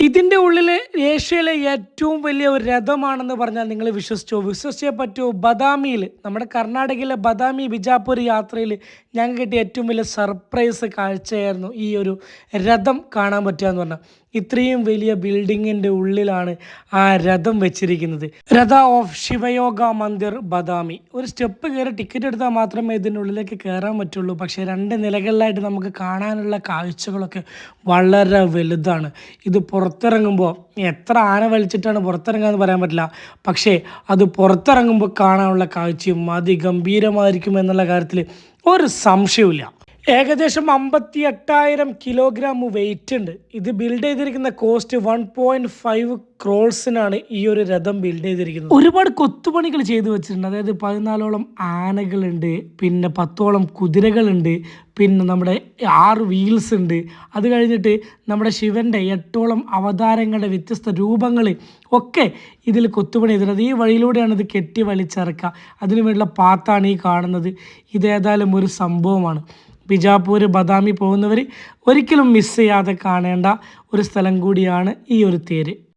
ഇതിൻ്റെ ഉള്ളിൽ ഏഷ്യയിലെ ഏറ്റവും വലിയ ഒരു രഥമാണെന്ന് പറഞ്ഞാൽ നിങ്ങൾ വിശ്വസിച്ചേ പറ്റൂ. ബദാമിയിൽ, നമ്മുടെ കർണാടകയിലെ ബദാമി ബിജാപൂർ യാത്രയിൽ ഞങ്ങൾക്ക് കിട്ടിയ ഏറ്റവും വലിയ സർപ്രൈസ് കാഴ്ചയായിരുന്നു ഈ ഒരു രഥം കാണാൻ പറ്റുക എന്ന് പറഞ്ഞാൽ. ഇത്രയും വലിയ ബിൽഡിങ്ങിൻ്റെ ഉള്ളിലാണ് ആ രഥം വെച്ചിരിക്കുന്നത്. രഥ ഓഫ് ശിവയോഗ മന്ദിർ ബദാമി. ഒരു സ്റ്റെപ്പ് കയറി ടിക്കറ്റ് എടുത്താൽ മാത്രമേ ഇതിൻ്റെ ഉള്ളിലേക്ക് കയറാൻ പറ്റുള്ളൂ. പക്ഷേ 2 നിലകളിലായിട്ട് നമുക്ക് കാണാനുള്ള കാഴ്ചകളൊക്കെ വളരെ വലുതാണ്. ഇത് പുറത്തിറങ്ങുമ്പോൾ എത്ര ആന വലിച്ചിട്ടാണ് പുറത്തിറങ്ങുകയെന്ന് പറയാൻ പറ്റില്ല. പക്ഷേ അത് പുറത്തിറങ്ങുമ്പോൾ കാണാനുള്ള കാഴ്ചയും അതിഗംഭീരമായിരിക്കും എന്നുള്ള കാര്യത്തിൽ ഒരു സംശയവുമില്ല. ഏകദേശം 58,000 കിലോഗ്രാം വെയിറ്റ് ഉണ്ട്. ഇത് ബിൽഡ് ചെയ്തിരിക്കുന്ന കോസ്റ്റ് 1.5 ക്രോൾസിനാണ് ഈ ഒരു രഥം ബിൽഡ് ചെയ്തിരിക്കുന്നത്. ഒരുപാട് കൊത്തുപണികൾ ചെയ്തു വെച്ചിട്ടുണ്ട്. അതായത് 14ഓളം ആനകളുണ്ട്, പിന്നെ 10ഓളം കുതിരകളുണ്ട്, പിന്നെ നമ്മുടെ 6 വീൽസ് ഉണ്ട്. അത് കഴിഞ്ഞിട്ട് നമ്മുടെ ശിവൻ്റെ 8ഓളം അവതാരങ്ങളുടെ വ്യത്യസ്ത രൂപങ്ങൾ ഒക്കെ ഇതിൽ കൊത്തുപണി ചെയ്തിട്ടുണ്ട്. ഈ വഴിയിലൂടെയാണ് ഇത് കെട്ടി വലിച്ചിറക്കുക. അതിനു വേണ്ടിയുള്ള പാത്താണ് ഈ കാണുന്നത്. ഇതേതായാലും ഒരു സംഭവമാണ്. ബിജാപൂർ ബദാമി പോകുന്നവർ ഒരിക്കലും മിസ് ചെയ്യാതെ കാണേണ്ട ഒരു സ്ഥലം കൂടിയാണ് ഈ ഒരു തേര്.